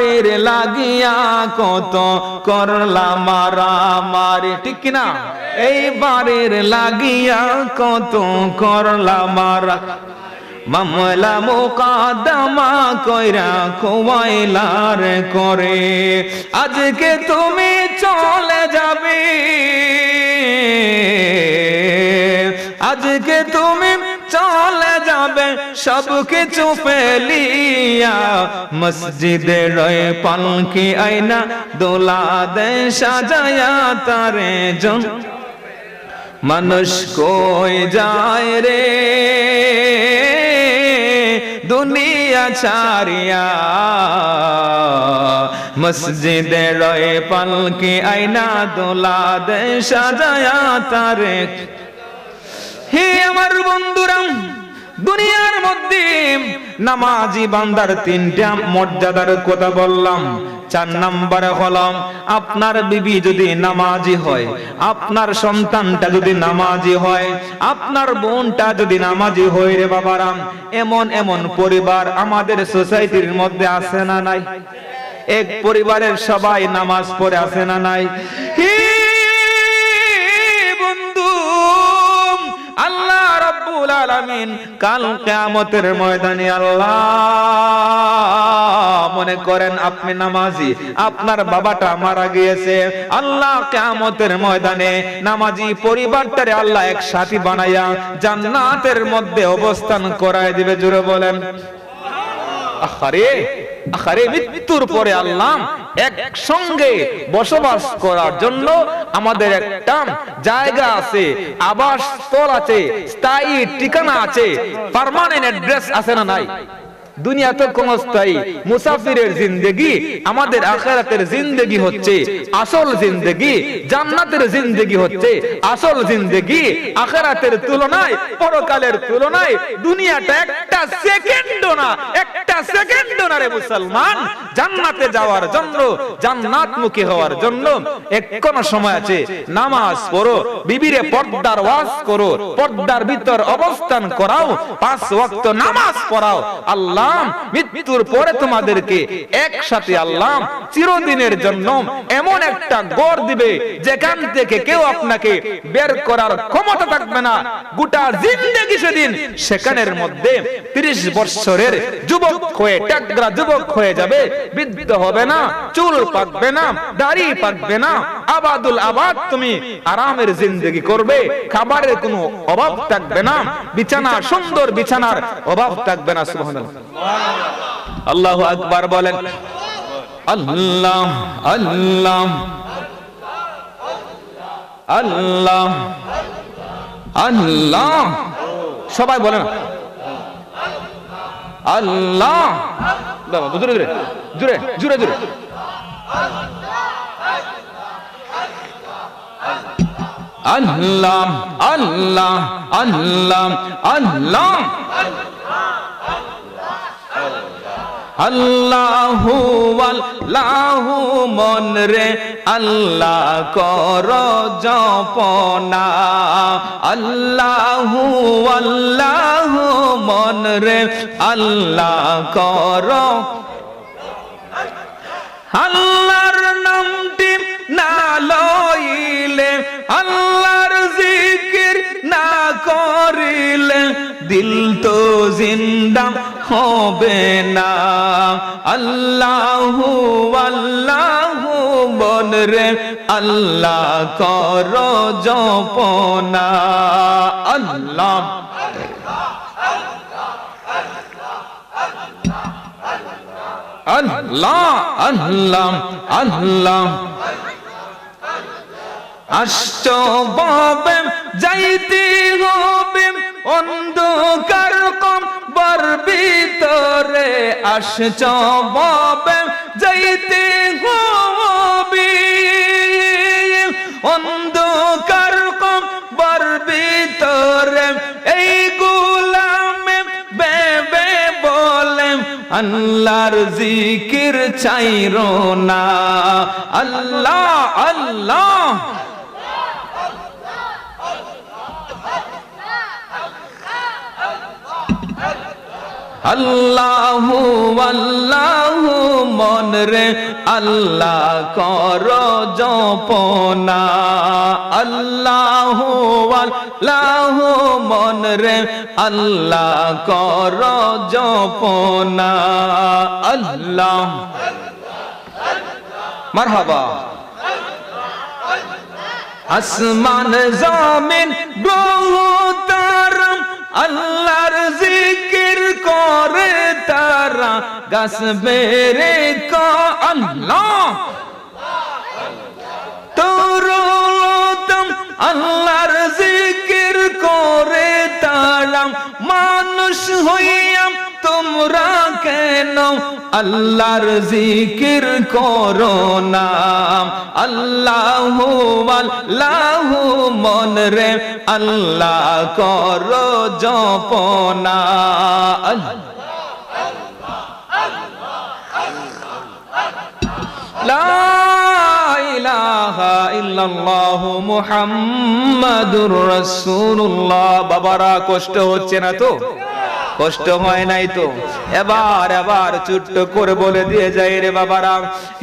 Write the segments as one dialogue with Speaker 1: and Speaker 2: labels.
Speaker 1: বাড়ির লাগিয়া কত করলাম মারামারি, ঠিক কিনা? এই বাড়ির লাগিয়া কত করলাম মামলা মোকদ্দমা কইরা খোয়াইলার করে। আজকে তুমি চলে যাবে, আজকে তুমি চলে যাবে সব কিছু ফেলিয়া, মসজিদে রয়ে পালকি আইনা দোলা দে সাজায়া তারে জন। মানুষ কই যায় রে দুনিয়া ছাড়িয়া, মসজিদে রয়ে পালকি আইনা দোলা দে সাজায়া তারে। হে আমার বন্ধুরা, দুনিয়ার মধ্যে নামাজি বান্দার তিনটা মর্যাদার কথা বললাম। 4 নাম্বার হলো আপনার বিবি যদি নামাজি হয়, আপনার সন্তানটা যদি নামাজি হয়, আপনার বোনটা যদি নামাজি হয় রে বাবারা, এমন এমন পরিবার আমাদের সোসাইটির মধ্যে আছে না নাই? এক পরিবারের সবাই নামাজ পড়ে আছে না নাই? আল্লাহ রাব্বুল আলামিন কাল কিয়ামতের ময়দানে আল্লাহ, মনে করেন আপনি নামাজি, আপনার বাবাটা মারা গিয়েছে, আল্লাহ কিয়ামতের ময়দানে নামাজি পরিবারটারে আল্লাহ একসাথে বানায়া জান্নাতের মধ্যে অবস্থান করায় দিবে। জোরে বলেন আখারে আখারে। মৃত্যুর পরে আল্লাহ একসঙ্গে বসবাস করার জন্য আমাদের একটা জায়গা আছে, আবাসস্থল আছে, স্থায়ী ঠিকানা আছে, পার্মানেন্ট অ্যাড্রেস আছে না নাই? দুনিয়া তো ক্ষণস্থায়ী, মুসাফিরের জিন্দেগি, আমাদের আখিরাতের জিন্দেগি হচ্ছে আসল জিন্দেগি, জান্নাতের জিন্দেগি হচ্ছে আসল জিন্দেগি। আখিরাতের তুলনায়, পরকালের তুলনায় দুনিয়াটা একটা সেকেন্ডও না, একটা সেকেন্ডও না রে মুসলমান। জান্নাতে যাওয়ার জন্য, জান্নাতমুখী হওয়ার জন্য এখনো সময় আছে। নামাজ পড়ো, বিবিরে পর্দার ওয়াজ করো, পর্দার ভিতর অবস্থান করাও, 5 ওয়াক্ত নামাজ পড়াও। আল্লাহ মৃত্যুর পরে তোমাদেরকে একসাথে আল্লাহ চিরদিনের জন্য এমন একটা ঘর দিবে যেখান থেকে কেউ আপনাকে বের করার ক্ষমতা থাকবে না। গোটা জিন্দেগি সেদিন সেখানের মধ্যে 30 বছরের যুবক হয়ে, টাকরা যুবক হয়ে যাবে, বৃদ্ধ হবে না, চুল পাকবে না, দাড়ি পাকবে না, আবাদুল আবাদ তুমি আরামের জিন্দেগি করবে, খাবারের কোনো অভাব থাকবে না, বিছানা, সুন্দর বিছানার অভাব থাকবে না। সুবহানাল্লাহ, আল্লাহু আকবার বলেন। আল্লাহ আল্লাহ আল্লাহ আল্লাহ, সবাই বলেন আল্লাহ। বাবা জোরে জোরে জোরে জোরে জোরে। আল্লাহ আল্লাহ আল্লাহ আল্লাহ আল্লাহু আল্লাহু মন রে আল্লাহ কর জপনা, আল্লাহু আল্লাহু মন রে আল্লাহ কর। আল্লাহর নামটি না লইলে, আল্লাহর জিকির না করিলে দিল তো জিন্দা হবে না। আল্লাহু আল্লাহু বল রে আল্লাহ কর জপনা। আল্লাহ আল্লাহ আল্লাহ আল্লাহ। আসছো বাবে যাইতে হবে অন্ধকার কবর ভিতরে, আসছো বাবে যাইতে হবে অন্ধকার কবর ভিতরে। এই গোলামে বেবে বলে আল্লাহর জিকির চাইরো না। আল্লাহ আল্লাহ আল্লাহু আল্লাহু মন রে আল্লাহ কর জপনা আল্লাহু আল্লাহু মন রে আল্লাহ কর জপনা আল্লাহ মারহাবা আসমান জমিন গ্রহ তারা আল্লাহর জিকির করে তারা গাছ বেরে কা আল্লাহ তরুলতম আল্লাহর জিকির করে তারা মানুষ হইয়া তোমরা কেন আল্লাহর জিকির করো না আল্লাহু আল্লাহু মন রে আল্লাহ করো জপনা লা ইলাহা ইল্লাল্লাহু মুহাম্মাদুর রাসূলুল্লাহ। বাবারা কষ্ট হচ্ছে না তো? কষ্ট হয় নাই তো? এবার ছোট্ট করে বলে দিয়ে যাই রে বাবারা,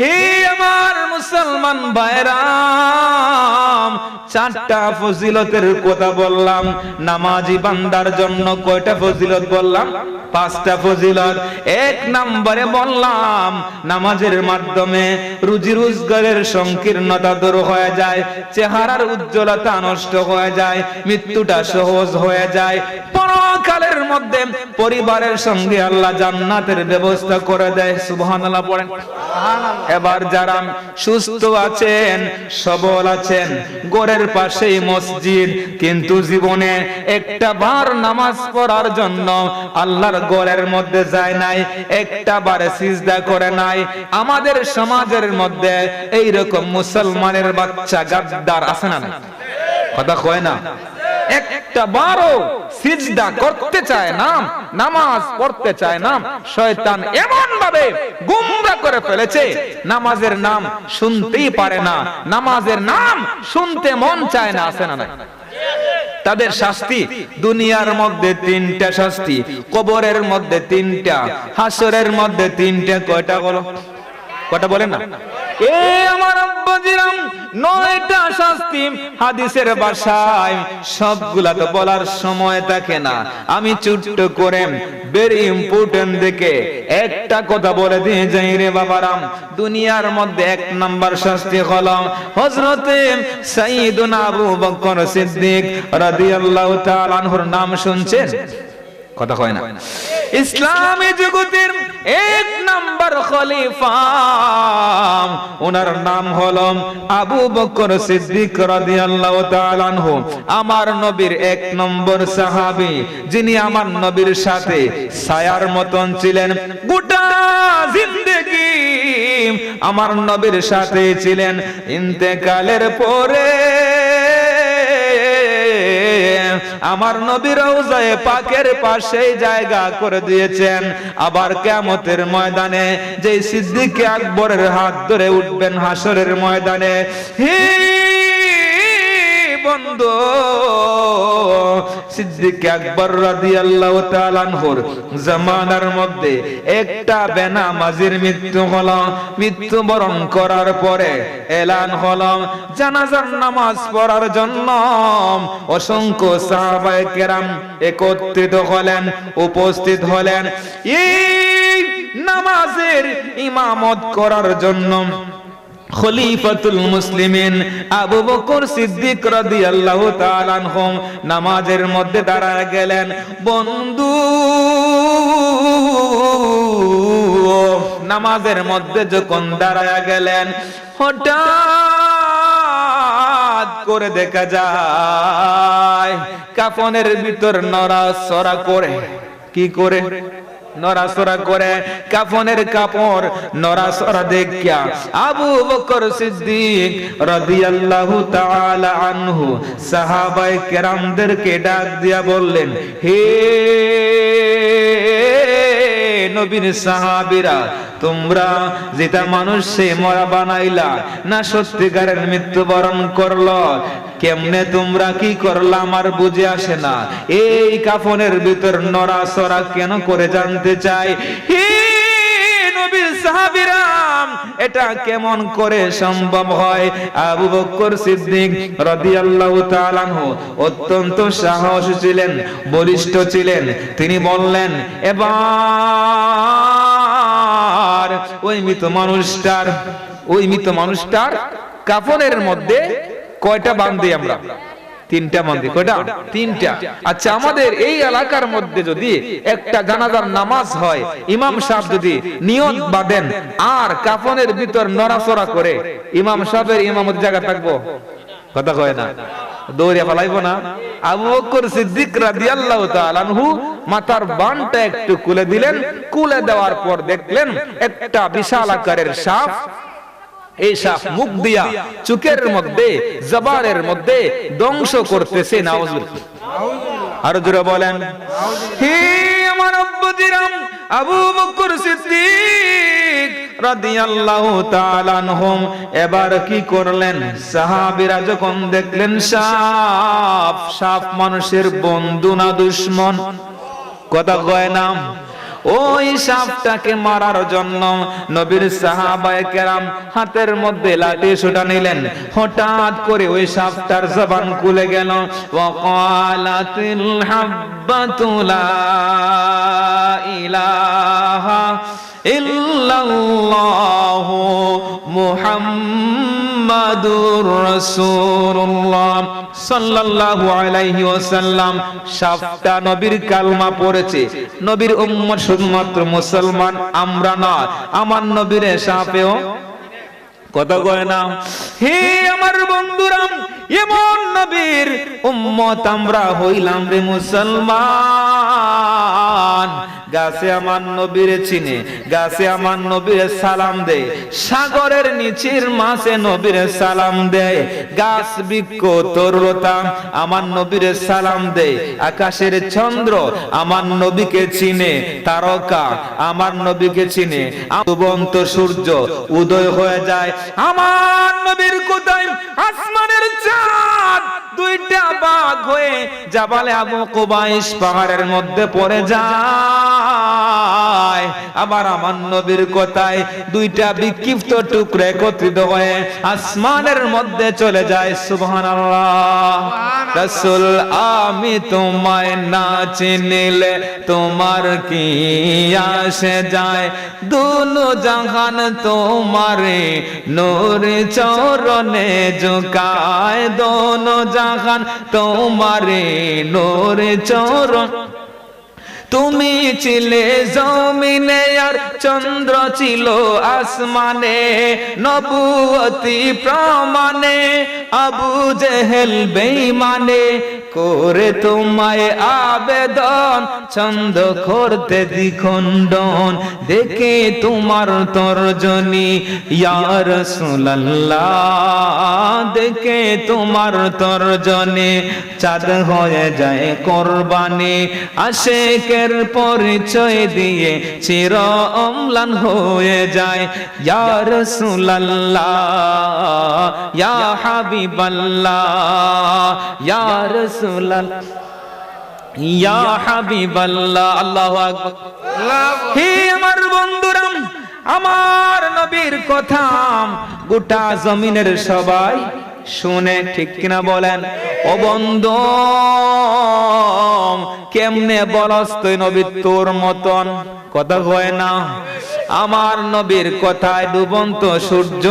Speaker 1: হে আমার মুসলমান ভাইরা, চারটা ফজিলতের কথা বললাম। নামাজি বান্দার জন্য কয়টা ফজিলত বললাম? পাঁচটা ফজিলত। এক নম্বরে বললাম নামাজের মাধ্যমে রুজি রোজগারের সংকীর্ণতা দূর হয়ে যায়, চেহারার উজ্জ্বলতা নষ্ট হয়ে যায়, মৃত্যুটা সহজ হয়ে যায়, পরকালের মধ্যে পরিবারের সঙ্গে আল্লাহ জান্নাতের ব্যবস্থা করে দেয়। সুবহানাল্লাহ পড়েন। এবার যারা সুস্থ আছেন, সবল আছেন, ঘরের পাশেই মসজিদ, কিন্তু জীবনে একটা বার নামাজ পড়ার জন্য আল্লাহর ঘরের মধ্যে যায় নাই, একটা বার সিজদা করে নাই। আমাদের সমাজের মধ্যে এইরকম মুসলমানের বাচ্চা গাদ্দার আছে না? কথা কয় না? একটা বারও সিজদা করতে চায় না, নামাজ পড়তে চায় না। শয়তান এমন ভাবে গুমরা করে ফেলেছে, নামাজের নাম শুনতেই পারে না, নামাজের নাম শুনতে মন চায় না। আছে না? তাদের শাস্তি দুনিয়ার মধ্যে তিনটা শাস্তি, কবরের মধ্যে তিনটা, হাসরের মধ্যে তিনটা। কয়টা বলো? কয়টা বলেন না? এ আমার আব্বাজিরাম, 9টা শাস্তি। হাদিসের ভাষায় সবগুলা তো বলার সময় থাকে না, আমি ছোট্ট করে ভেরি ইম্পর্টেন্ট দেখে একটা কথা বলে দিয়ে যাই রে বাবারাম। দুনিয়ার মধ্যে 1 নাম্বার শাস্তি হলো হযরতে সাইয়্যিদুনা আবু বকর সিদ্দিক রাদিয়াল্লাহু তাআলা আনহুর নাম শুনছেন? কথা কয় না? ইসলামী জগতের 1 নাম্বার খলিফা, ওনার নাম হলো আবু বকর সিদ্দিক রাদিয়াল্লাহু তাআলা আনহু। আমার নবীর 1 নম্বর সাহাবী, যিনি আমার নবীর সাথে ছায়ার মতন ছিলেন। গোটা জিন্দেগি আমার নবীর সাথে ছিলেন, ইন্তেকালের পরে আমার নবী রওজায়ে পাকের পাশে জায়গা করে দিয়েছেন। আবার কিয়ামতের ময়দানে যে সিদ্দিক আকবরের হাত ধরে উঠবেন হাসরের ময়দানে, হে বন্ধু, সিদ্দিক আকবর রাদিয়াল্লাহু তাআলা আনহুর জামানার মধ্যে একটা বেনামাজির মৃত্যু হলো। মৃত্যুবরণ করার পরে এলান হলো জানাজার নামাজ পড়ার জন্য অসংখ্য সাহাবায়ে কেরাম একত্রিত হলেন, উপস্থিত হলেন এই নামাজের ইমামত করার জন্য। খলিফাতুল মুসলিমিন আবু বকর সিদ্দিক রাদিয়াল্লাহু তাআলা আনহু নামাজের মধ্যে দাঁড়ায় গেলেন। বন্ধু, নামাজের মধ্যে যখন দাঁড়ায় গেলেন, হঠাৎ করে দেখা যায় কাফনের ভিতর নড়াচড়া করে। কি করে? নড়াচড়া করে। কাফনের কাপড় নড়াচড়া দেখিয়া আবু বকর সিদ্দিক রাদিয়াল্লাহু তাআলা আনহু সাহাবায়ে কেরামদেরকে ডাক দিয়া বললেন, হে নবীর সাহাবীরা, তোমরা যেটা মানুষে মরা বানাইলা না সত্যিকারের মৃত্যুবরণ করলো, কেমনে তোমরা কি করলা আমার বুঝে আসে না। এই কাফনের ভিতর নড়াচড়া কেন করে জানতে চাই। হে নবীর সাহাবীরা, এটা কেমন করে সম্ভব হয়? আবু বকর সিদ্দিক রাদিয়াল্লাহু তাআলা আনহু অত্যন্ত সাহসী ছিলেন, বলিষ্ঠ ছিলেন। তিনি বললেন, এবার ওই মৃত মানুষটার কাফনের মধ্যে কয়টা বান্ধি আমরা? 3টা বান্ধি। কয়টা? 3টা। আচ্ছা, আমাদের এই এলাকার মধ্যে যদি একটা জানাজার নামাজ হয়, ইমাম সাহেব যদি নিয়ত বাঁধেন আর কাফনের ভিতর নড়াচড়া করে, ইমাম সাহেবের ইমামতের জায়গা থাকবো? কথা কয় না, দৌড়ে পালাইবো না? আবু বকর সিদ্দিক রাদিয়াল্লাহু তাআলা আনহু মাথার বানটা একটু খুলে দিলেন। খুলে দেওয়ার পর দেখলেন একটা বিশাল আকারের সাপ। এই সাপ মুখ দিয়া চোখের মধ্যে, জবানের মধ্যে ধ্বংস করতেছে। নাউজুবিল্লাহ। আরো জোরে বলেন, হে আমার আব্বুদিরাম, আবু বকর সিদ্দিক রাদিয়াল্লাহু তাআলা আনহুম এবার কি করলেন? সাহাবীরা যখন দেখলেন সাপ মানুষের বন্ধু না দুশমন? কথা কয় না? ওই সাপটাকে মারার জন্য নবীর সাহাবায়ে কেরাম হাতের মধ্যে লাঠি সোটা নিলেন। হঠাৎ করে ওই সাপটার জবান খুলে গেল। ওয়াকালাতিল হাব্বাতু লা ইলাহা ইল্লাল্লাহু মুহাম্মাদুর রাসূলুল্লাহ সাল্লাল্লাহু আলাইহি ওয়াসাল্লাম। সাপটা নবীর কালমা পড়েছে। নবীর উম্মত শুধুমাত্র মুসলমান আমরা না, আমার নবীর সাপেও কথা কয় না? হে আমার বন্ধুরা, এমন নবীর উম্মত আমরা হইলাম রে মুসলমান। গাছে আমার নবীর চিনে, গাছে আমার নবীর সালাম দেয়, সাগরের নিচের মাছে নবীর সালাম দেয়, গাছ বৃক্ষ তরুলতা আমার নবীর সালাম দেয়, আকাশের চন্দ্র আমার নবীকে চিনে, তারকা আমার নবীকে চিনে, ডুবন্ত সূর্য উদয় হয়ে যায় আমার নবীর কোথায়? আসমানের চাঁদ দুইটা ভাগ হয়ে জাবালে আবু কুবাইস পাহাড়ের মধ্যে পড়ে যায়। আবার আমার নবীর কথায় দুইটা বিক্ষিপ্ত টুকরো একত্রিত হয়ে আসমানের মধ্যে চলে যায়। সুবহানাল্লাহ। রাসূল, আমি তোমায় না চিনিলে তোমার কি আসে যায়? দুনো জাহান তোমারে নূর চরণে ঝুকায়, দোনো জাহান তোমারে নূর চরণ। তুমি ছিলে জমিনে আর চন্দ্র ছিল আসমানে, নবুয়তি প্রমাণে আবু জেহেল বেঈমানে করে তোমায় আবেদন, ছন্দ করতে দ্বিখণ্ডন দেখে তোমার তর্জনী ইয়া রাসূলুল্লাহ, দেখে তোমার তর্জনী চাঁদ হয়ে যায় কোরবানি, আশিকের পরিচয় দিয়ে চির অম্লান হয়ে যায়। ইয়া রাসূলুল্লাহ, ইয়া হাবিবাল্লাহ, ইয়া রাসূলুল্লাহ, ইয়া হাবিবাল্লাহ। আল্লাহু আকবার। হে আমার বন্ধুরা, আমার নবীর কথা গোটা জমিনের সবাই শুনে, ঠিক কিনা বলেন? ও বন্ধু, কেমনে বলস তুই নবী তোর মতন? কথা কয় না? আমার নবীর কথায় ডুবন্ত সূর্য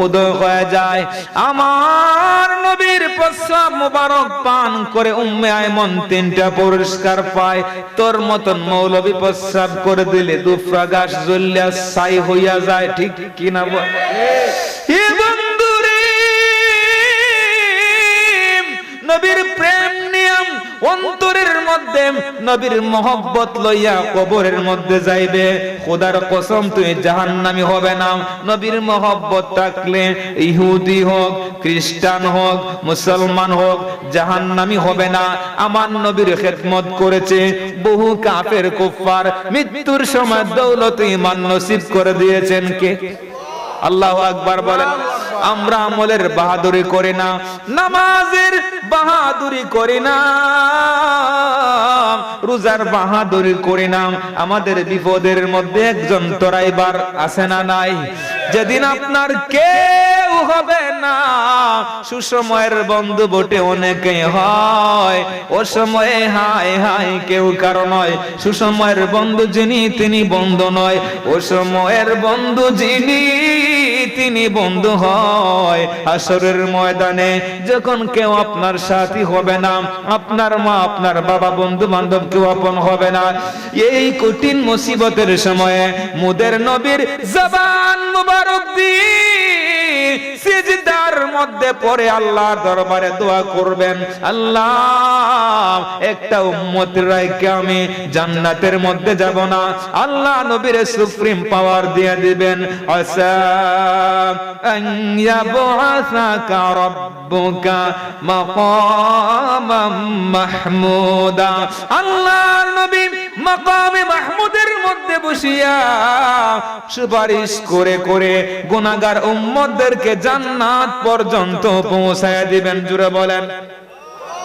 Speaker 1: উদয় হয়ে যায়। আমার নবীর প্রস্রাব মুবারক পান করে উম্মে আয়মন 3টা পুরস্কার পায়। তোর মতন মৌলবী প্রস্রাব করে দিলে দুফরা গাছ জ্বলিয়া ছাই হইয়া যায়, ঠিক কিনা বল? নবীর প্রেম নিয়ম অন্তরের মধ্যে, নবীর মহব্বত লইয়া কবরের মধ্যে যাইবে, খোদার কসম তুই জাহান্নামী হবে না। নবীর মহব্বত থাকলে ইহুদি হোক, খ্রিস্টান হোক, মুসলমান হোক, জাহান্নামী হবে না। আমার নবীর খেদমত করেছে বহু কাফের কুফার, মৃত্যুর সময় দৌলত ঈমান নসিব করে দিয়েছেন কে? আল্লাহু আকবার বলেন। আমরা আমলের বাহাদুরি করি না, নামাজের বাহাদুরি করি না, রোজার বাহাদুরি করি না। আমাদের বিপদের মধ্যে একজন তরাইবার আছে না নাই? যেদিন আপনার কেউ হবে না, সুসময়ের বন্ধু বটে অনেকেই হয়, ও সময়ে হায় হায় কেউ কারো নয়। সুসময়ের বন্ধু যিনি তিনি বন্ধু নয়, ও সময়ের বন্ধু যিনি তিনি বন্ধু হয়। হাসরের ময়দানে যখন কেউ আপনার সাথী হবে না, আপনার মা আপনার বাবা বন্ধু বান্ধব কেউ আপন হবে না, এই কঠিন মুসিবতের সময়ে মুদের নবীর জবান মুবারক দিয়ে সিজদার মধ্যে পড়ে আল্লাহর দরবারে দোয়া করবেন, আল্লাহ একটা উম্মতের রাইকে আমি জান্নাতের মধ্যে যাব না, আল্লাহ নবীর সুপ্রিম পাওয়ার দিয়ে দিবেন। আসা আন ইয়াবআসাকা রাব্বুকা মাকামাম মাহমুদা, আল্লাহর নবী মাকামে মাহমুদের মধ্যে বসিয়া সুপারিশ করে করে গুনাহগার উম্মতদেরকে জান্নাত পর্যন্ত পৌঁছায়া দিবেন। জুড়ে বলেন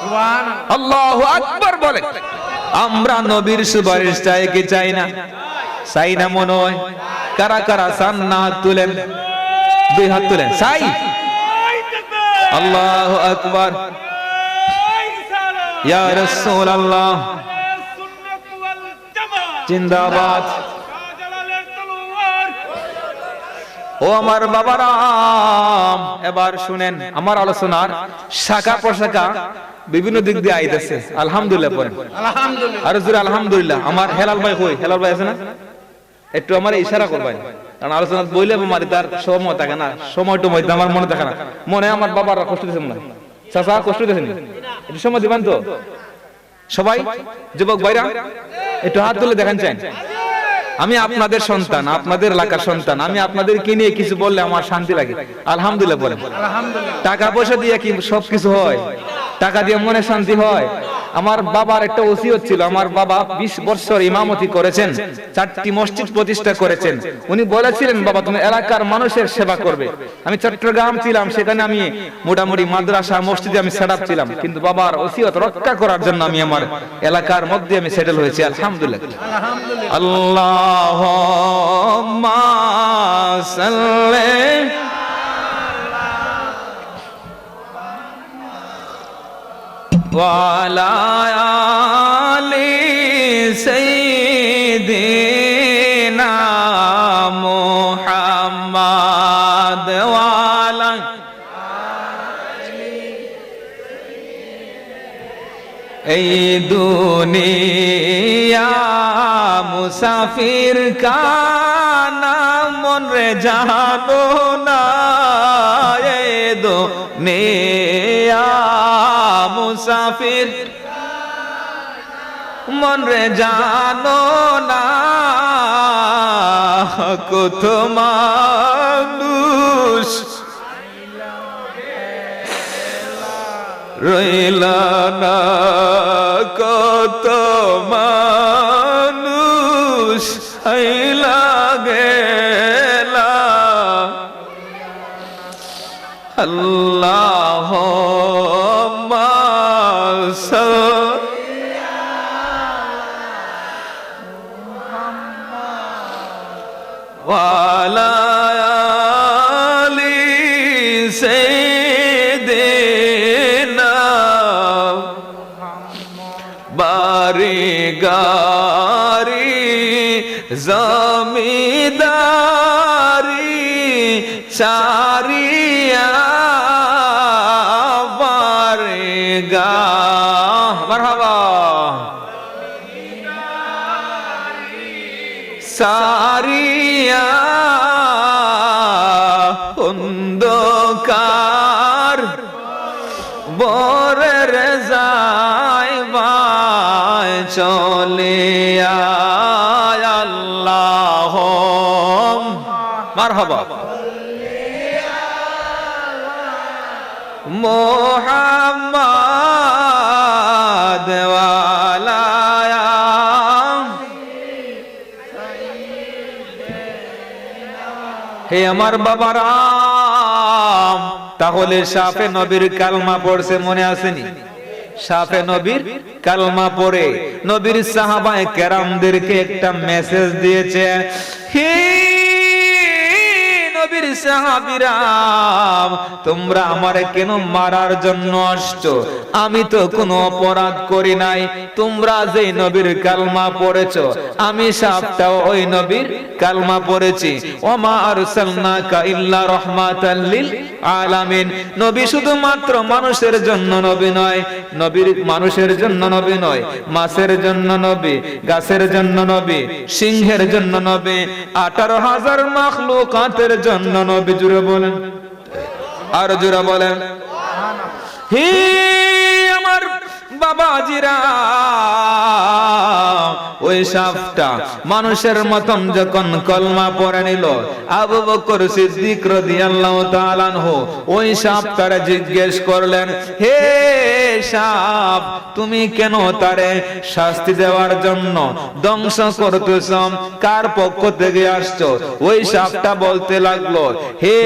Speaker 1: সুবহানাল্লাহ, আল্লাহু আকবার বলেন। আমরা নবীর সুপারিশ চাই কি চাই না? চাই না মনে হয়? কারা কারা চান না হাত তুলেন, দুই হাত তুলেন। চাই? আল্লাহু আকবার, ইয়া রাসূলুল্লাহ জিন্দাবাদ। ও আমার বাবারা, এবার শুনেন আমার আলোচনার শাখা প্রশাখা বিভিন্ন দিক দিয়ে আইতেছে। আলহামদুলিল্লাহ পড়েন, আলহামদুলিল্লাহ। আর জোরে আলহামদুলিল্লাহ। আমার হেলাল ভাই কই? হেলাল ভাই আছে না? একটু আমার ইশারা করবেন, কারণ আলোচনা বইলে মারি তার সময় থাকে না, সময়টা মধ্যে আমার মনে থাকে না। মনে আমার বাবারা কষ্ট দিয়েছে, মনে হয় চাচা কষ্ট দিয়েছেন, একটু সময় দিবেন তো সবাই? যুবক ভাইরা একটু হাত তুলে দেখেন চাই। আমি আপনাদের সন্তান, আপনাদের এলাকার সন্তান, আমি আপনাদেরকে নিয়ে কিছু বললে আমার শান্তি লাগে। আলহামদুলিল্লাহ বলেন। টাকা পয়সা দিয়ে কি সবকিছু হয়? টাকা দিয়ে মনে শান্তি হয়? আমার বাবার একটা ওসিয়ত ছিল, আমার বাবা 20 বছর ইমামতি করেছেন, 4টি মসজিদ প্রতিষ্ঠা করেছেন। উনি বলেছিলেন, বাবা তুমি এলাকার মানুষের সেবা করবে। আমি চট্টগ্রাম ছিলাম, সেখানে আমি মোটামুটি মাদ্রাসা মসজিদে আমি সেটআপ ছিলাম, কিন্তু বাবার ওসিয়ত রক্ষা করার জন্য আমি আমার এলাকার মধ্যে আমি সেটেল হয়েছি। আলহামদুলিল্লাহ, আল্লাহুম্মা সাল্লি ওয়ালা আলি সাইয়্যিদিনা মুহাম্মাদ ওয়ালা এই দুনিয়া মুসাফির কানা মন রে জানো না, এই দুনিয়া মুসাফির মন রে জানো না, কত মানুষ রইলা না, কত মানুষ আইলা গেলা। আল্লাহুম্মা সাল্লি ওয়ালা আলি সাইয়্যিদিনা বারি গারি জমিদারি চারিয়া বারি গা মারহাবা সারিয়া অন্ধকার বরের যাইবাই চলিয়া। আল্লাহ মারহাবা মুহাম্মাদ ওয়ালা হে আমার বাবারা, তাহলে শাফে নবীর কালমা পড়ছে, মনে আসেনি? শাফে নবীর কালমা পড়ে নবীর সাহাবায়ে কেরামদেরকে একটা মেসেজ দিয়েছে, হে নবীর সাহাবীরা তোমরা আমারে কেন মারার জন্য আসছো? আমি তো কোনো অপরাধ করি নাই। তোমরা যে নবীর কালমা পড়েছো, আমি সাপটাও ওই নবীর কালমা পড়েছি। ওমা আরসালনাকা ইল্লা রাহমাতাল লিল আলামিন। নবী শুধুমাত্র মানুষের জন্য নবী নয়, নবীর মানুষের জন্য নবী নয়, মাছের জন্য নবী, গাছের জন্য নবী, সিংহের জন্য নবী, 18,000 মাখলুকাতের জন্য নবী। জুড়ে বলেন, আর জুড়ে বলেন। হে আমার বাবাজিরা, ওই সাপটা মানুষের মতন যখন কলমা পড়ে নিল, আবু বকর সিদ্দিক রাদিয়াল্লাহু তাআলা আনহু ওই সাপটারে জিজ্ঞেস করলেন, হে সাপ, তুমি কেন তারে শাস্তি দেওয়ার জন্য ধ্বংস করতেছ? কার পক্ষ থেকে আসছো? ওই সাপটা বলতে লাগলো, হে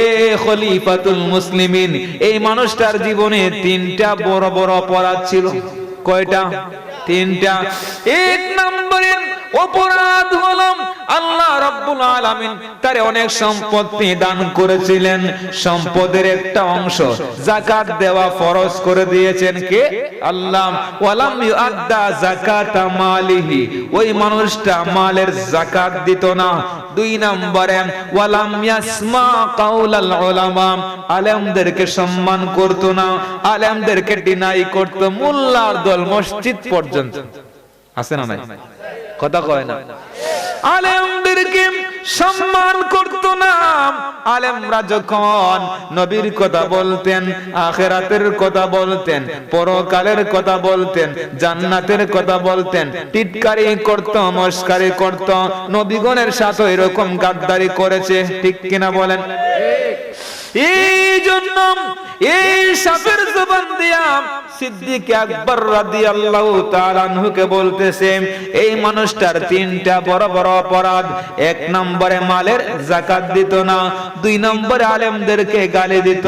Speaker 1: খলিফাতুল মুসলিমিন, এই মানুষটার জীবনে 3টা বড় বড় অপরাধ ছিল। কয়টা? 3টা। 1 নম্বরের অপরাধ হলো আল্লাহ রাব্বুল আলামিন তারে অনেক সম্পত্তি দান করেছিলেন, সম্পদের একটা অংশ যাকাত দেওয়া ফরজ করে দিয়েছেন কে? আল্লাহ। ওয়ালাম ইউআদ্দা যাকাতা মালিহি, ওই মানুষটা মালের যাকাত দিত না। 2 নম্বরে ওয়ালাম ইয়াসমা কাউলাল উলামা, আলেমদেরকে সম্মান করত না, আলেমদেরকে ডিনাই করত, মোল্লার দল মসজিদ পর্যন্ত। আছে না নাই? কথা কয় না। আলেমদেরকে সম্মান করত না। আলেমরা যখন নবীর কথা বলতেন, আখিরাতের কথা বলতেন, পরকালের কথা বলতেন, জান্নাতের কথা বলতেন, টিটকারি করত, মস্কারি করত। নবীগণের সাথে এরকম গাদ্দারি করেছে, ঠিক কিনা বলেন? এই জন্য এই সাপের জবান দিয়া সিদ্দিক আকবর রাদিয়াল্লাহু তাআলা আনহুকে বলতেছে, এই মানুষটার 3টা বড় বড় অপরাধ। 1 নম্বরে মালের যাকাত দিত না, 2 নম্বরে আলেমদেরকে গালি দিত,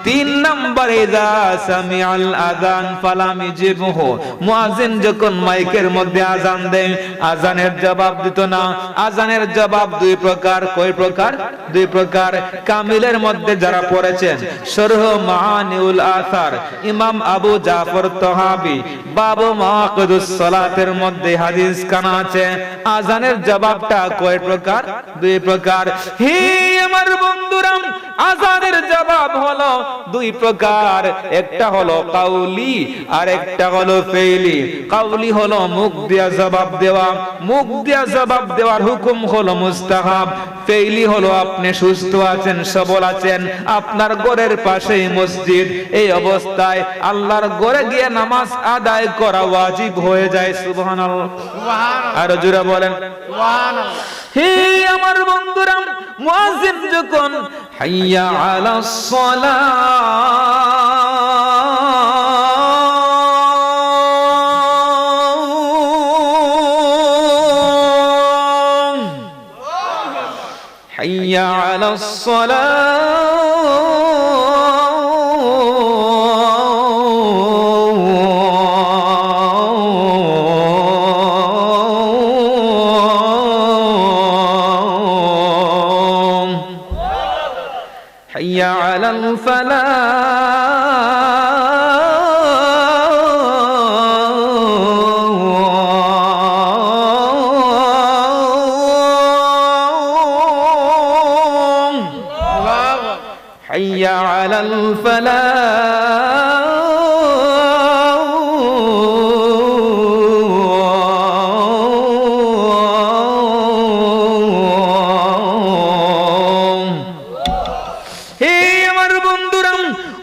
Speaker 1: 3 নম্বরে ইযা সামিআল আযান ফালাম ইজিবহু, মুয়াজ্জিন যখন মাইকের মধ্যে আযান দেয়, আযানের জবাব দিত না। আযানের জবাব 2 প্রকার। কয় প্রকার? 2 প্রকার। কামিলের মধ্যে যারা পড়েছেন শরহ মাআনিউল আসার, ইমাম আবু জাফর তাহাবি বাবু মাওয়াকিদুস সালাতের মধ্যে হাদিস কানা আছে। আযানের জবাবটা কয় প্রকার? 2 প্রকার। হে আমার বন্ধুরা, আযানের জবাব হলো 2 প্রকার। একটা হলো কাউলি আর একটা হলো ফেইলি। কাউলি হলো মুখ দিয়া জবাব দেওয়া, মুখ দিয়া জবাব দেওয়ার হুকুম হলো মুস্তাহাব। ফেইলি হলো আপনি সুস্থ আছেন, সবল আছেন, আপনার ঘরের পাশেই মসজিদ, এই অবস্থায় আল্লাহর ঘরে গিয়ে নামাজ আদায় করা ওয়াজিব হয়ে যায়। সুবহানাল্লাহ, সুবহানাল্লাহ। আর জোরে বলেন সুবহানাল্লাহ। হে আমার বন্ধুরা, মুয়াজ্জিন যখন হাইয়া আলাস সালাহ, হাইয়া আলাস সালাহ, حي على الفلاح، حي على الفلاح،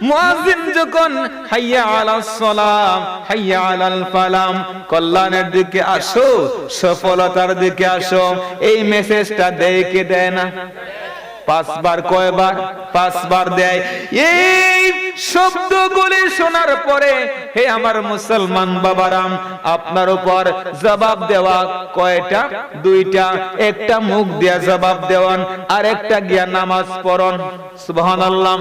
Speaker 1: মুয়াজ্জিন যখন হাইয়া আলাস সালাম, হাইয়া আলাল ফালাম, কল্যাণের দিকে আসো, সফলতার দিকে আসো, এই মেসেজটা দেয় কি দেয় না? 5 বার। কয়বার? 5 বার দেয়। এই শব্দগুলি শোনার পরে হে আমার মুসলমান বাবারাম, আপনার উপর জবাব দেওয়া কয়টা? 2টা। একটা মুখ দিয়া জবাব দেওয়ান, আর একটা গিয়া নামাজ পড়ন। সুবহানাল্লাহ।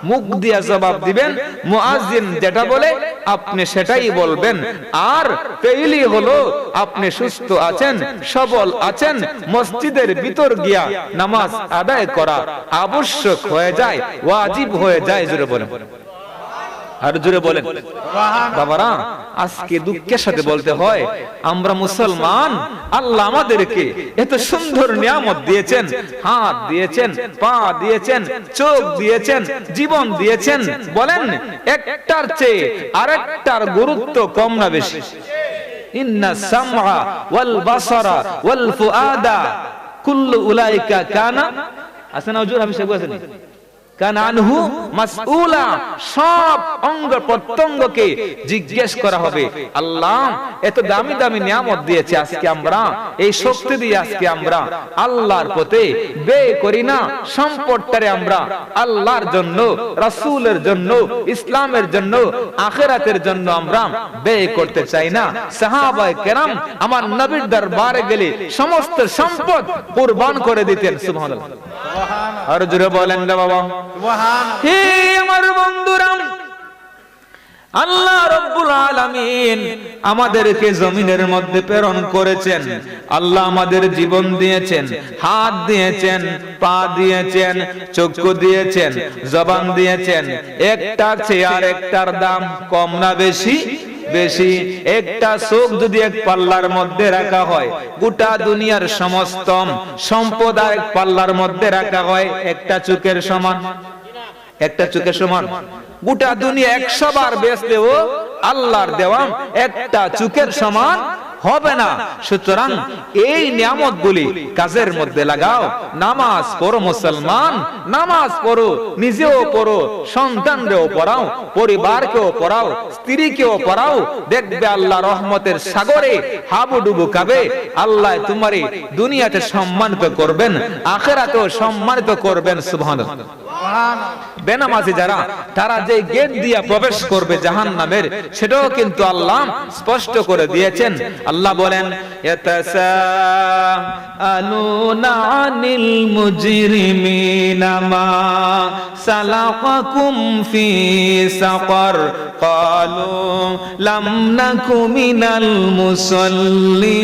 Speaker 1: মুখ দিয়া জবাব দিবেন, মুয়াজ্জিন যেটা বলে আপনি সেটাই বলবেন। আর পেইলি হলো আপনি সুস্থ আছেন, সবল আছেন, মসজিদের ভিতর গিয়া নামাজ আদায় করা আবশ্যক হয়ে যায়, ওয়াজিব হয়ে যায়। জোরে বলেন, আর জোরে বলেন বাবারা। আজকে দুঃখের সাথে বলতে হয়, আমরা মুসলমান, আল্লাহ আমাদেরকে এত সুন্দর নিয়ামত দিয়েছেন, হাত দিয়েছেন, পা দিয়েছেন, চোখ দিয়েছেন, জীবন দিয়েছেন, বলেন একটার চেয়ে আরেকটার গুরুত্ব কম না বেশি? ইন্না সামআ ওয়াল বাসারা ওয়াল ফুআদা কুল্লু উলাইকা কানা, আসেন হুজুর আমি শেখ আছেন, কানানহু মাসউলা, সব অঙ্গ প্রত্যঙ্গকে জিজ্ঞেস করা হবে। আল্লাহ এত দামি দামি নিয়ামত দিয়েছে, আজকে আমরা এই শক্তি দিয়ে আজকে আমরা আল্লাহর পথে ব্যয় করি না। সম্পদটারে আমরা আল্লাহর জন্য, রাসূলের জন্য, ইসলামের জন্য, আখিরাতের জন্য আমরা ব্যয় করতে চাই না। সাহাবায়ে কেরাম আমার নবীর দরবারে গেলে সমস্ত সম্পদ কুরবান করে দিতেন। সুবহানাল্লাহ, আর জোরে বলেন না বাবা। হে আমার বন্ধুরা, আল্লাহ রাব্বুল আলামিন আমাদেরকে জমিনের মধ্যে প্রেরণ করেছেন। আল্লাহ আমাদের জীবন দিয়েছেন, হাত দিয়েছেন, পা দিয়েছেন, চক্ষু দিয়েছেন, জবান দিয়েছেন। একটার চেয়ে আরেকটার দাম কম না বেশি? বেশি। একটা চোখ যদি এক পাল্লার মধ্যে রাখা হয়, গোটা দুনিয়ার সমস্ত সম্পদ এক পাল্লার মধ্যে রাখা হয়, একটা চোখের সমান? একটা চোখের সমান? গোটা দুনিয়া 100 বার বেচলেও আল্লাহর দেওয়া একটা চোখের সমান হবে না। সুতরাং এই নিয়ামতগুলি কাজের মধ্যে লাগাও। নামাজ পড়ো মুসলমান, নামাজ পড়ো, নিজেও পড়ো, সন্তানরেও পড়াও, পরিবারকেও পড়াও, স্ত্রীকেও পড়াও। দেখবে আল্লাহ রহমতের সাগরে হাবুডুবু খাবে। আল্লাহ তোমারে দুনিয়াতে সম্মানিত করবেন, আখিরাতেও সম্মানিত করবেন। সুবহানাল্লাহ। বেনামাজি যারা, তারা যে গেট দিয়া প্রবেশ করবে জাহান্নামের, সেটাও কিন্তু আল্লাহ স্পষ্ট করে দিয়েছেন। আল্লাহ বলেন, ইয়াতাসাআলুনা আনিল মুজরিমিনা মা সালাকাকুম ফি সাকার ক্বালু লাম নাকু মিনাল মুসাল্লিন।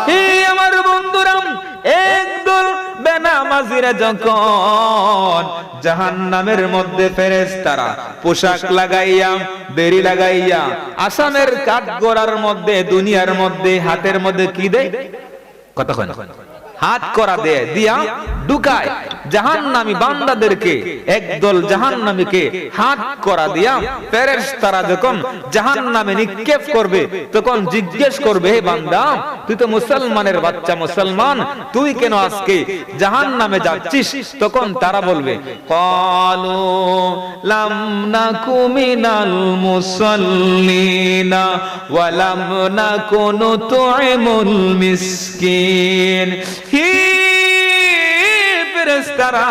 Speaker 1: হে আমার বন্ধুরা, একদল বেনামাজিরা যখন জাহান্নামের মধ্যে ফেরেশতারা পোশাক লাগাইয়া, বেরি লাগাইয়া, আসামের কাঠগড়ার মধ্যে, দুনিয়ার মধ্যে হাতের মধ্যে কি দেয়? কথা কয় না, হাত করা দেয়, দিয়া ঢুকায় জাহান্নামী বান্দাদেরকে। একদল জাহান্নামীকে হাত করা দিয়া ফেরেশতারা যখন জাহান্নামে নিক্ষেপ করবে, তখন জিজ্ঞেস করবে, হে বান্দা, তুই তো মুসলমানের বাচ্চা, মুসলমান, তুই কেন আজকে জাহান্নামে যাচ্ছিস? তখন তারা বলবে, ক্বালু লাম নাকু মিনাল মুসাল্লিনা ওয়া লাম নাকু নুতইমুল মিসকিন। হি ফেরেশতারা,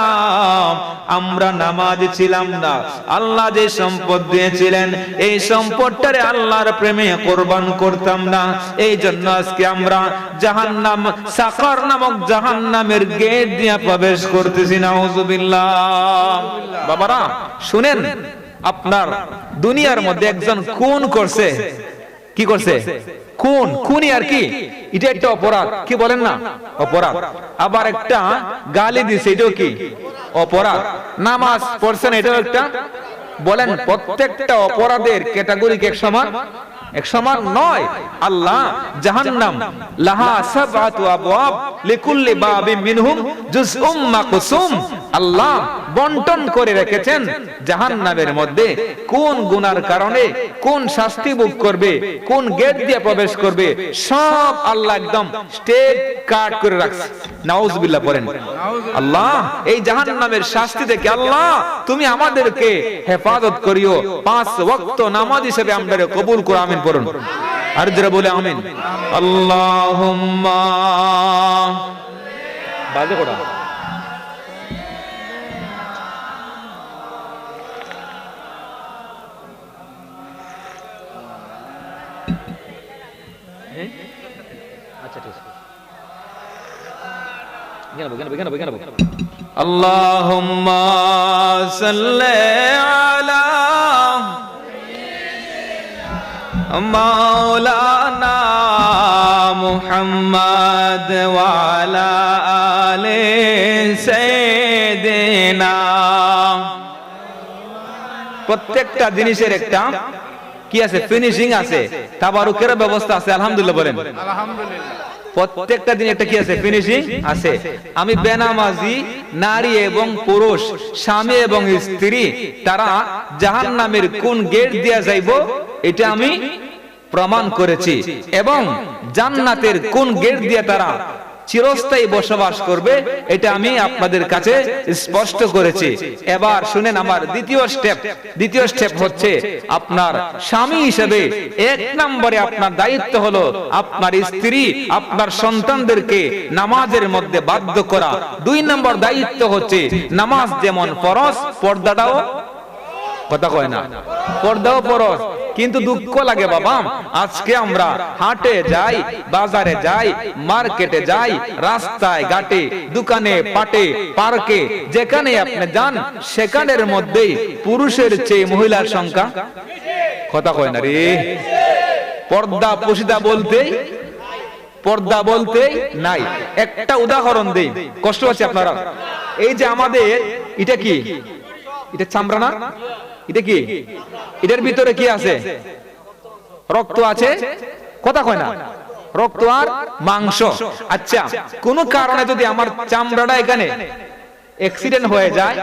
Speaker 1: আমরা নামাজি ছিলাম না। আল্লাহ যে সম্পদ দিয়েছিলেন, এই সম্পদটারে আল্লাহর প্রেমে কুরবান করতাম না। এই জন্য আজকে আমরা জাহান্নাম, সাকার নামক জাহান্নামের গেট দিয়ে প্রবেশ করতেছি। নাউজুবিল্লাহ। বাবারা শুনেন, আপনার দুনিয়ার মধ্যে একজন খুন করছে। কি করছে? খুন। খুনি আর কি, এটা একটা অপরাধ। কি বলেন না? অপরাধ। আবার একটা গালি দিছে, এটাও কি? অপরাধ। নামাজ পড়ছেন, এটাও একটা। বলেন প্রত্যেকটা অপরাধের ক্যাটাগরি কি এক সমান? এক সমান নয়। আল্লাহ জাহান্নাম লাহা সাবআতু আবওয়াব লিকুল্লি বাবিন মিনহুম জুজউম মাকসুম, আল্লাহ বন্টন করে রেখেছেন জাহান্নামের মধ্যে কোন গুনার কারণে কোন শাস্তি ভোগ করবে, কোন গেট দিয়ে প্রবেশ করবে, সব আল্লাহ একদম স্টেপ কাট করে রাখছে। নাউজুবিল্লাহ পড়েন। আল্লাহ এই জাহান্নামের শাস্তি থেকে আল্লাহ তুমি আমাদেরকে হেফাজত করিও। 5 ওয়াক্ত নামাজ হিসেবে আমরা কবুল করো। আমিন পড়ুন। আর যারা বলে আমিন। আল্লাহুম্মা বাজে কোড়া। আচ্ছা ঠিক আছে। জ্ঞান আল্লাহুম্মা সাল্লি আলা মাওলানা মুহাম্মদ ওয়া আলা আলি সাইয়্যিদিনা। প্রত্যেকটা জিনিসের একটা কি আছে, ফিনিশিং আছে, তাবারুকের ব্যবস্থা আছে। আলহামদুলিল্লাহ বলেন।
Speaker 2: আলহামদুলিল্লাহ।
Speaker 1: প্রত্যেকটা দিন একটা কি আছে, ফিনিশিং আছে। আমি বেনামাজি নারী এবং পুরুষ, স্বামী এবং স্ত্রী, তারা জাহান্নামের কোন গেট দিয়া যাইব এটা আমি প্রমাণ করেছি, এবং জান্নাতের কোন গেট দিয়ে তারা চিরস্থায়ী বসবাস করবে এটা আমি আপনাদের কাছে স্পষ্ট করেছি। এবার শুনেন আমার দ্বিতীয় স্টেপ হচ্ছে, আপনার স্বামী হিসেবে এক নম্বরে আপনার দায়িত্ব হলো আপনার স্ত্রী, আপনার সন্তানদেরকে নামাজের মধ্যে বাধ্য করা। 2 নম্বর দায়িত্ব হচ্ছে নামাজ যেমন ফরজ, পর্দাটাও, কথা কয় না, পর্দাও ফরজ। কিন্তু দুঃখ লাগে বাবা, আজকে আমরা হাটে যাই, বাজারে যাই, মার্কেটে যাই, রাস্তায় ঘাটে, দোকানে পাটে, পার্কে, যেখানে আপনি যান সেখানের মধ্যেই পুরুষের চেয়ে মহিলার সংখ্যা, কথা কয় না রে। পর্দা পুশিদা পর্দা বলতে নাই। একটা উদাহরণ দেই, কষ্ট হচ্ছে আপনারা। এই যে আমাদের এটা কি, এটা চামড়া না, এটা কি, এটার ভিতরে কি আছে, রক্ত আছে, কথা কয় না, রক্ত আর মাংস। আচ্ছা, কোন কারণে যদি আমার চামড়াটা এখানে অ্যাক্সিডেন্ট হয়ে যায়,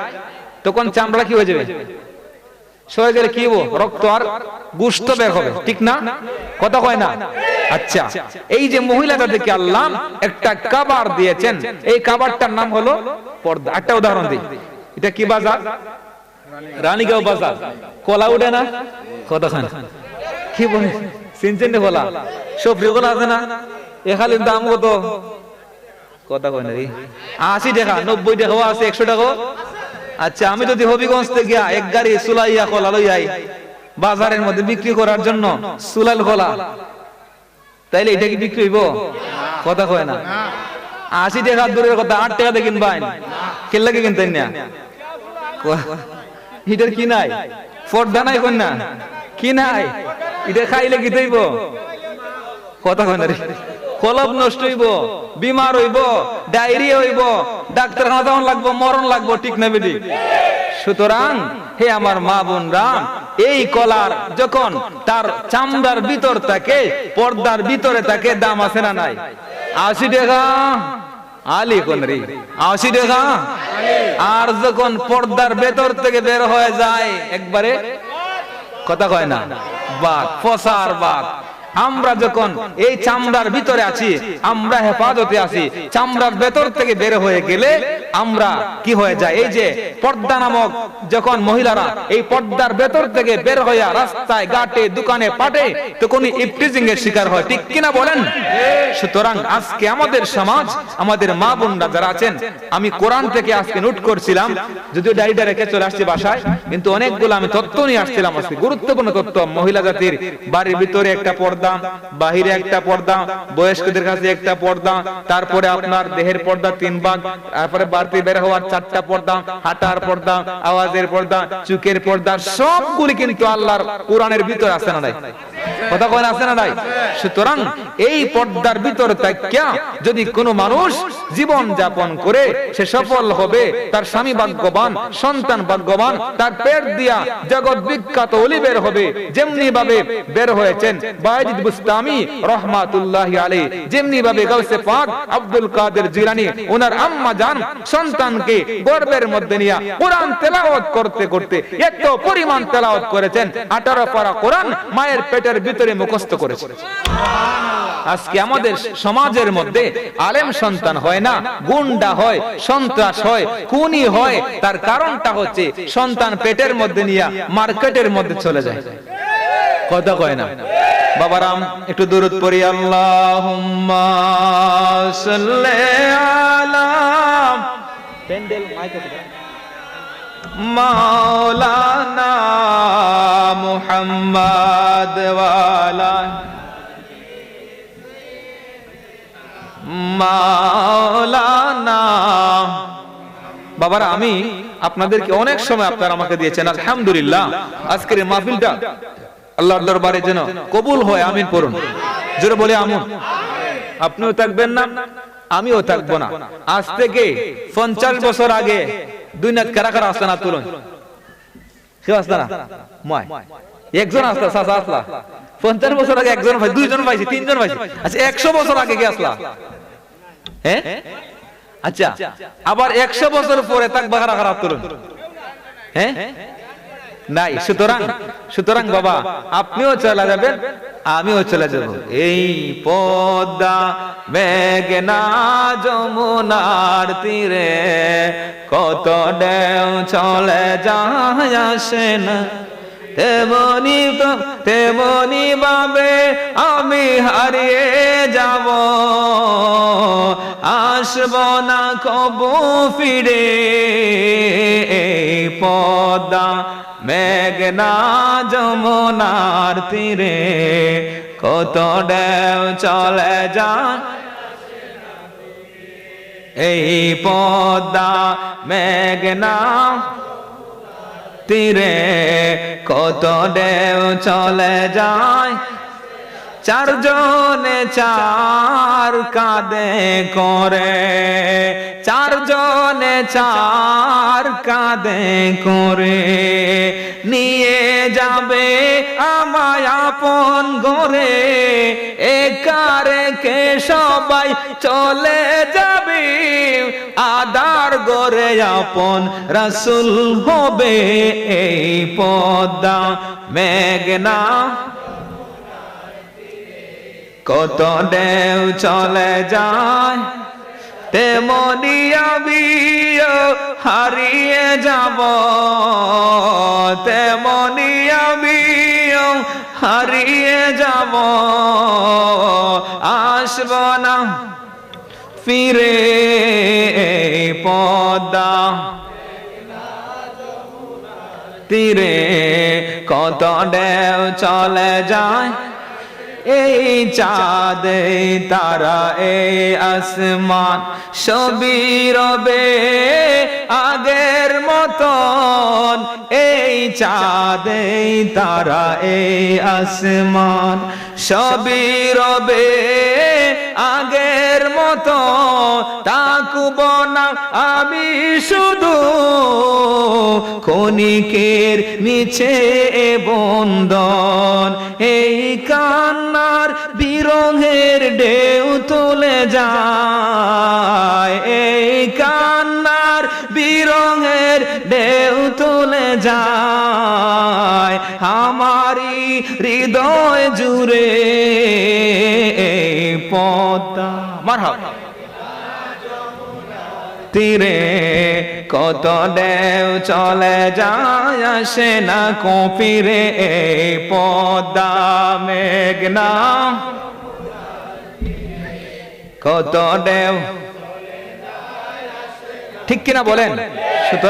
Speaker 1: তখন চামড়া কি হয়ে যাবে, সরে গেলে কি হবো, রক্ত আর গোশত বের হবে, ঠিক না, কথা কয় না। আচ্ছা, এই যে মহিলাদেরকে আল্লাহ একটা কাবার দিয়েছেন, এই কাবারটার নাম হলো পর্দা। একটা উদাহরণ দিই, এটা কি বাজার, রানীগাঁও বাজার, কলা উঠে না, কথা কয় না, কি বলে চিনছেন না, কলা সবজি কলা আছে না, এখানে দাম কত, কথা কয় না, 80 টাকা, 90 টাকাও আছে, 100 টাকাও। আচ্ছা, আমি যদি হবিগঞ্জ থেকে এক গাড়ি সুলাইয়া কলা লই যাই বাজারের মধ্যে বিক্রি করার জন্য, সুলাল কলা, তাইলে এটা কি বিক্রি হইব, কথা কয় না। 80 টাকা দূরের কথা, 8 টাকা দিয়ে কিনবেন, কেল্লাকে কিনতেন না, এটার কি নাই, পর্দা নাই, কোন না কি নাই, এটা খাইলে কি হইব, কথা কয় না রে। কলব নষ্ট হইব, বিমার হইব, ডায়রিয়া হইব, ডাক্তারখানা যাওয়ান লাগবো, মরণ লাগবো, ঠিক না বেদি। সুতরাং হে আমার মা বোনরা, এই কলার যখন তার চামড়ার ভিতর থাকে, পর্দার ভিতরে থাকে, দাম আছে না নাই, 80 টাকা আলি কোন রে, 80 টাকা। আর যখন পর্দার ভেতর থেকে বের হয়ে যায় একবারে, কথা কয় না, বাঘ, ফসার বাঘ। আমরা যখন এই চামড়ার ভিতরে আছি, আমরা হেফাজতে আছি, চামড়ার ভেতর থেকে বের হয়ে গেলে আমরা কি হয়ে যায়, এই যে পর্দা নামক, যখন মহিলারা এই পর্দার ভেতর থেকে বের হয়ে রাস্তায় ঘাটে দোকানে পাটে, তখন ইফটিজিং এর শিকার হয়, ঠিক কিনা বলেন। সুতরাং আজকে আমাদের সমাজ, আমাদের মা বোনরা যারা আছেন, আমি কোরআন থেকে আজকে নোট করছিলাম, যদিও ডায়েরিটা রেখে চলে আসছি বাসায়, কিন্তু অনেকগুলো আমি তথ্য নিয়ে আসছিলাম আজকে, গুরুত্বপূর্ণ তথ্য। মহিলা জাতির বাড়ির ভিতরে একটা পর্দা, বাহিরে একটা পর্দা, বয়স্কদের কাছে একটা পর্দা, তারপরে আপনার দেহের পর্দা 3 ভাগ, তারপরে বাড়তি বের হওয়ার 4টা পর্দা, হাঁটার পর্দা, আওয়াজের পর্দা, চোখের পর্দা, সবগুলি কিন্তু আল্লাহর কোরআনের ভিতরে আছে না নাই, কথা কয় আছে না নাই। সুতরাং এই পর্দার ভিতরে থাকিয়া যদি কোনো মানুষ জীবন যাপন করে, সে সফল হবে, তার স্বামী ভাগ্যবান, সন্তান ভাগ্যবান, তার পেট দিয়া জগৎ বিখ্যাত ওলি বের হবে, যেমনি ভাবে বের হয়েছেন বায়েজিদ বুস্তামি রহমাতুল্লাহি আলাইহি, যেমনি ভাবে গাউসে পাক আব্দুল কাদের জিলানী ওনার আম্মা জান সন্তানকে গর্ভের মধ্যে নিয়ে কোরআন তেলাওয়াত করতে করতে এত পরিমাণ তেলাওয়াত করেছেন, 18 পারা কোরআন মায়ের পেটের ভিতরে মুখস্থ করেছেন। আজকে আমাদের সমাজের মধ্যে আলেম সন্তান হয় না, গুন্ডা হয়, সন্ত্রাস হয়, খুনি হয়। তার কারণটা হচ্ছে সন্তান পেটের মধ্যে নিয়ে মার্কেটের মধ্যে চলে যায়, কথা কয় না। বাবারাম একটু দরুদ পড়ি, আল্লাহুম্মা সাল্লি আলা মাওলানা মুহাম্মদ ওয়া আলা মাওলানা বাবারা, আমি আপনাদেরকে অনেক সময় আপনারা আমাকে দিয়েছেন, আলহামদুলিল্লাহ। আজকের এই মাহফিলটা আল্লাহর দরবারে যেন কবুল হয়, আমিন পড়ুন, জোরে বলে আমিন। আপনিও থাকবেন না, আমিও থাকবো না। আজ থেকে 50 বছর আগে দুই নাত কারা কারা আসলা না তুলুন, কেউ আসলা না? ময় একজন আসলা, চাচা আসলা। 50 বছর আগে একজন ভাই, দুইজন পাইছি, তিনজন পাইছি। আচ্ছা 100 বছর আগে কে আসলা? হ্যাঁ, আচ্ছা আবার 100 বছর পরে থাকবা কারা কারা তুলুন? হ্যাঁ, নাই। সুতরাং বাবা, আপনিও চলে যাবেন, আমিও চলে যাব। এই পদ্মা মেঘনা যমুনার তীরে কত ঢেউ চলে যায় আসে না, তেমনি ভাবে আমি হারিয়ে যাব, আসব না কবু ফিরে। এই পদ্মা মেঘনা যমুনার তীরে কত ঢেউ চলে যায়, এই পদ্মা মেঘনা তীরে কত ঢেউ চলে যায়, চারজনে চার কাঁধে করে, চারজনে চার কাঁধে করে নিয়ে যাবে আমায় আপন ঘরে, একা রেখে সবাই চলে যাবে, আদার গরে আপন রাসূল হবে। এই পদ্মা মেঘনা কত ঢেউ চলে যায়, তেমনি আমিও হারিয়ে যাব, তেমনি আমিও হারিয়ে যাব, আসব না ফিরে। পদ্মা তীরে কত ঢেউ চলে যায়, এই চাঁদ তারা এই আসমান সবই রবে আগের মতন, এই চাঁদ তারা এই আসমান সবই রবে আগের মতো, তাকব না আমি শুধু ক্ষণিকের নিচে বন্ধন, এই কান্নার বিরহের ঢেউ তুলে যায়, এই কান্নার বিরহের ঢেউ তুলে যায় আমারি হৃদয় জুড়ে। এই পদ্মা মারহাবা তীরে কত ঢেউ চলে যায় আসে না কপিরে, এই পদ্মা মেঘনা কত ঢেউ, ঠিক কিনা বলেন? সুতরাং